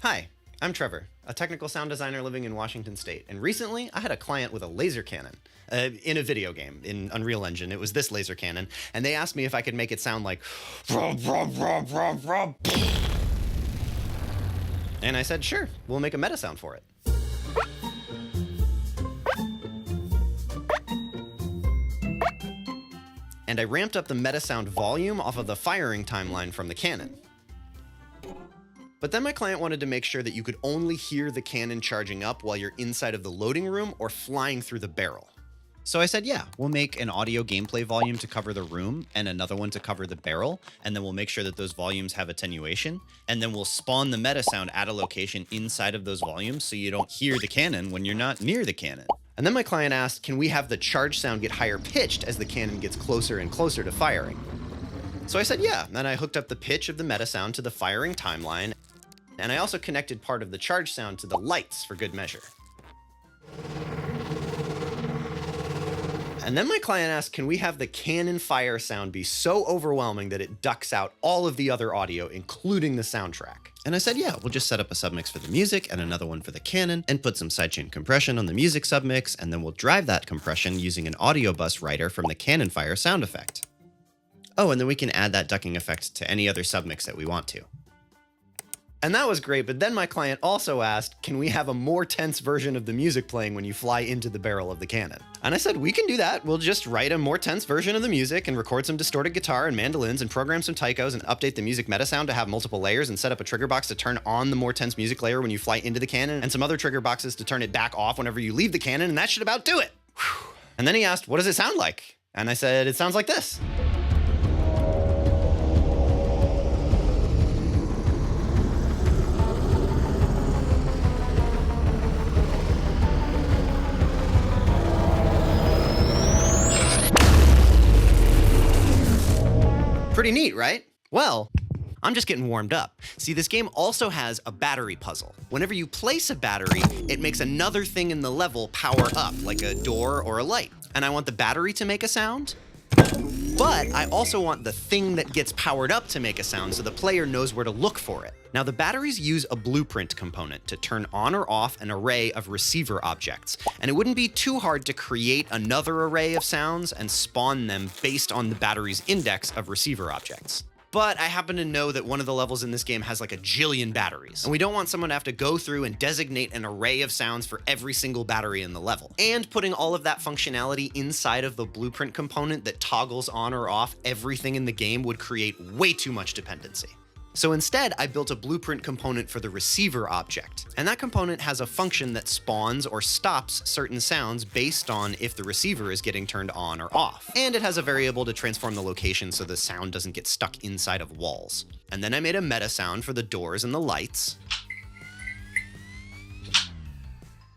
Hi, I'm Trevor, a technical sound designer living in Washington State, and recently I had a client with a laser cannon in a video game in Unreal Engine. It was this laser cannon, and they asked me if I could make it sound like "Vroom, vroom, vroom, vroom, vroom." And I said, sure, we'll make a meta sound for it. And I ramped up the meta sound volume off of the firing timeline from the cannon. But then my client wanted to make sure that you could only hear the cannon charging up while you're inside of the loading room or flying through the barrel. So I said, yeah, we'll make an audio gameplay volume to cover the room and another one to cover the barrel, and then we'll make sure that those volumes have attenuation, and then we'll spawn the meta sound at a location inside of those volumes so you don't hear the cannon when you're not near the cannon. And then my client asked, can we have the charge sound get higher pitched as the cannon gets closer and closer to firing? So I said, yeah, and I hooked up the pitch of the meta sound to the firing timeline, and I also connected part of the charge sound to the lights for good measure. And then my client asked, can we have the cannon fire sound be so overwhelming that it ducks out all of the other audio, including the soundtrack? And I said, yeah, we'll just set up a submix for the music and another one for the cannon and put some sidechain compression on the music submix, and then we'll drive that compression using an audio bus writer from the cannon fire sound effect. Oh, and then we can add that ducking effect to any other submix that we want to. And that was great, but then my client also asked, can we have a more tense version of the music playing when you fly into the barrel of the cannon? And I said, we can do that. We'll just write a more tense version of the music and record some distorted guitar and mandolins and program some taikos and update the music meta sound to have multiple layers and set up a trigger box to turn on the more tense music layer when you fly into the cannon and some other trigger boxes to turn it back off whenever you leave the cannon, and that should about do it. And then he asked, what does it sound like? And I said, it sounds like this. Pretty neat, right? Well, I'm just getting warmed up. See, this game also has a battery puzzle. Whenever you place a battery, it makes another thing in the level power up, like a door or a light. And I want the battery to make a sound, but I also want the thing that gets powered up to make a sound so the player knows where to look for it. Now, the batteries use a blueprint component to turn on or off an array of receiver objects, and it wouldn't be too hard to create another array of sounds and spawn them based on the battery's index of receiver objects. But I happen to know that one of the levels in this game has like a jillion batteries, and we don't want someone to have to go through and designate an array of sounds for every single battery in the level. And putting all of that functionality inside of the blueprint component that toggles on or off everything in the game would create way too much dependency. So instead, I built a blueprint component for the receiver object, and that component has a function that spawns or stops certain sounds based on if the receiver is getting turned on or off. And it has a variable to transform the location so the sound doesn't get stuck inside of walls. And then I made a meta sound for the doors and the lights.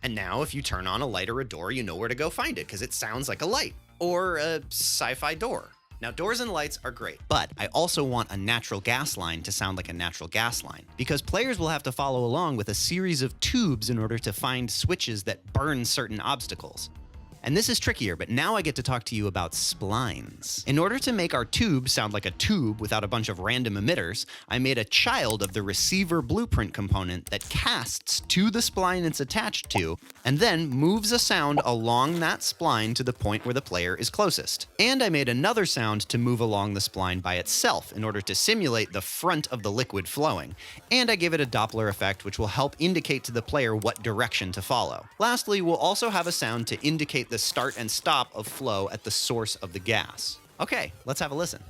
And now if you turn on a light or a door, you know where to go find it because it sounds like a light or a sci-fi door. Now, doors and lights are great, but I also want a natural gas line to sound like a natural gas line, because players will have to follow along with a series of tubes in order to find switches that burn certain obstacles. And this is trickier, but now I get to talk to you about splines. In order to make our tube sound like a tube without a bunch of random emitters, I made a child of the receiver blueprint component that casts to the spline it's attached to, and then moves a sound along that spline to the point where the player is closest. And I made another sound to move along the spline by itself in order to simulate the front of the liquid flowing. And I gave it a Doppler effect, which will help indicate to the player what direction to follow. Lastly, we'll also have a sound to indicate the start and stop of flow at the source of the gas. Okay, let's have a listen.